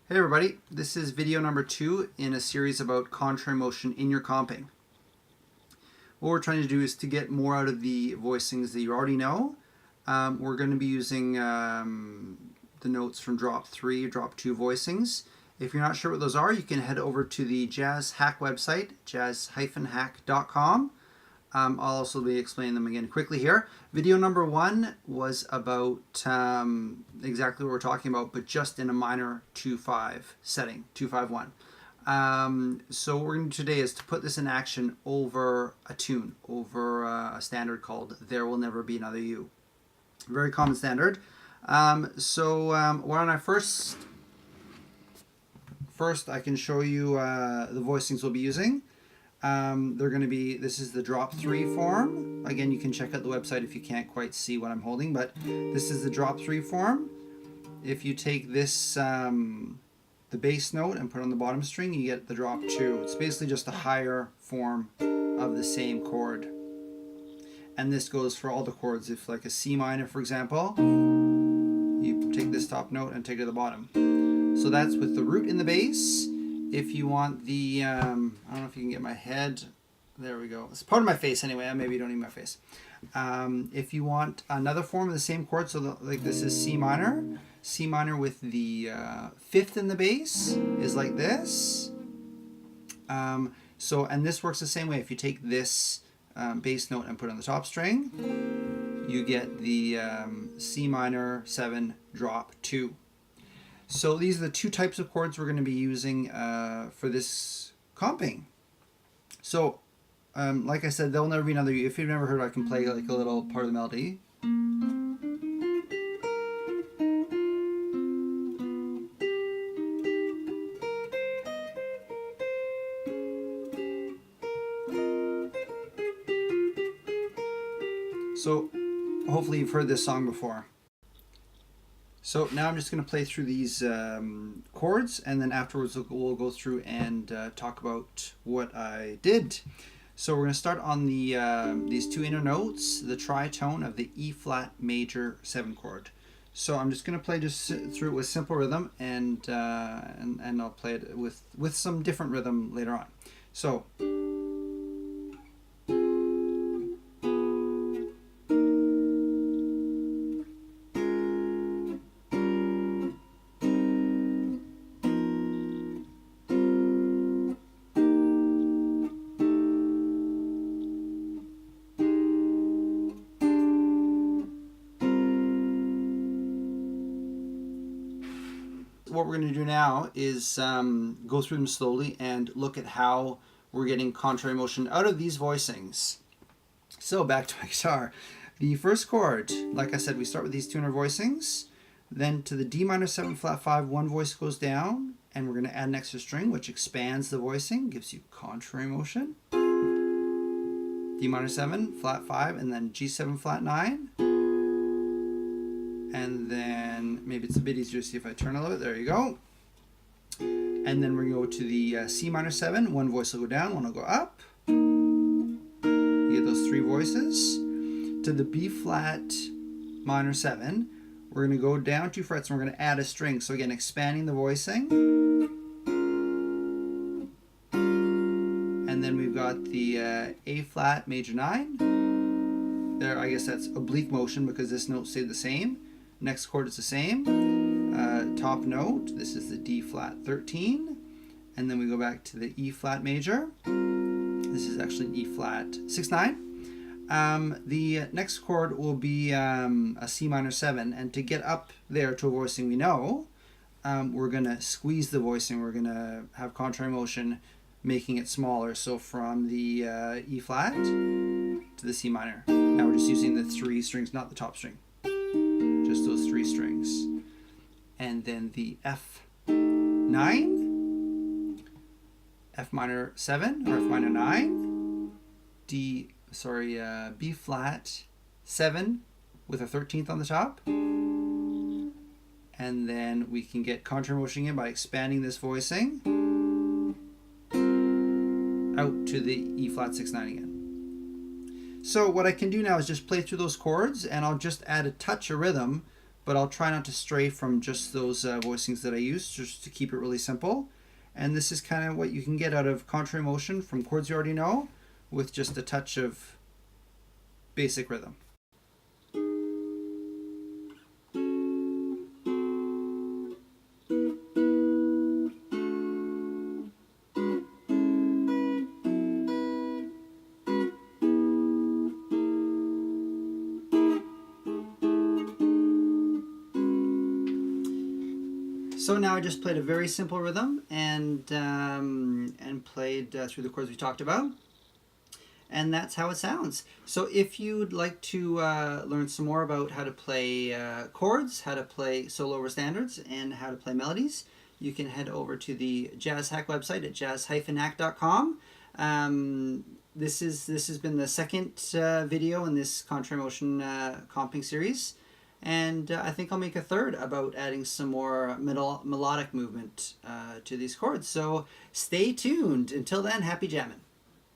Hey everybody, this is video number 2 in a series about contrary motion in your comping. What we're trying to do is to get more out of the voicings that you already know. We're going to be using the notes from drop 3, drop 2 voicings. If you're not sure what those are, you can head over to the Jazz Hack website, jazz-hack.com. I'll also be explaining them again quickly here. Video number 1 was about exactly what we're talking about, but just in a minor 2-5 setting, 2-5-1. So what we're going to do today is to put this in action over a tune, over a standard called There Will Never Be Another You. Very common standard. Why don't I first I can show you the voicings we'll be using. They're going to be, this is the drop 3 form. Again, you can check out the website if you can't quite see what I'm holding, but this is the drop 3 form. If you take this, the bass note and put it on the bottom string, you get the drop 2. It's basically just a higher form of the same chord. And this goes for all the chords. If like a C minor, for example, you take this top note and take it to the bottom. So that's with the root in the bass. If you want the, I don't know if you can get my head, there we go. It's part of my face anyway, maybe you don't need my face. If you want another form of the same chord, so like this is C minor with the 5th in the bass is like this. And this works the same way. If you take this bass note and put it on the top string, you get the C minor 7 drop 2. So these are the 2 types of chords we're going to be using for this comping. So, like I said, there'll never be another you. If you've never heard, I can play like a little part of the melody. So, hopefully you've heard this song before. So now I'm just going to play through these chords, and then afterwards we'll go through and talk about what I did. So we're going to start on the these 2 inner notes, the tritone of the E flat major 7 chord. So I'm just going to play just through it with simple rhythm, and I'll play it with some different rhythm later on. So. What we're going to do now is go through them slowly and look at how we're getting contrary motion out of these voicings. So back to my guitar. The first chord, like I said, we start with these 2 inner voicings. Then to the D minor 7 flat 5, 1 voice goes down, and we're going to add an extra string which expands the voicing, gives you contrary motion. D minor 7 flat 5, and then G7 flat 9. And then maybe it's a bit easier to see if I turn a little bit. There you go. And then we're going to go to the C minor 7. 1 voice will go down, 1 will go up. You get those 3 voices. To the B flat minor 7, we're going to go down 2 frets and we're going to add a string. So again, expanding the voicing. And then we've got the A flat major 9. There, I guess that's oblique motion because this note stayed the same. Next chord is the same. Top note, this is the D flat 13. And then we go back to the E flat major. This is actually an E flat 6-9. The next chord will be a C minor 7. And to get up there to a voicing we know, we're going to squeeze the voicing. We're going to have contrary motion, making it smaller. So from the E flat to the C minor. Now we're just using the 3 strings, not the top string. Just those 3 strings. And then the F9, F minor 7 or F minor 9, B flat 7 with a 13th on the top. And then we can get contrary motion in by expanding this voicing out to the E flat 6-9 again. So what I can do now is just play through those chords, and I'll just add a touch of rhythm but I'll try not to stray from just those voicings that I use, just to keep it really simple. And this is kind of what you can get out of contrary motion from chords you already know, with just a touch of basic rhythm. So now I just played a very simple rhythm and played through the chords we talked about. And that's how it sounds. So if you'd like to learn some more about how to play chords, how to play solo over standards, and how to play melodies, you can head over to the Jazz Hack website at jazz-hack.com. This has been the second video in this contrary motion comping series. And I think I'll make a third about adding some more melodic movement to these chords. So stay tuned. Until then, happy jamming.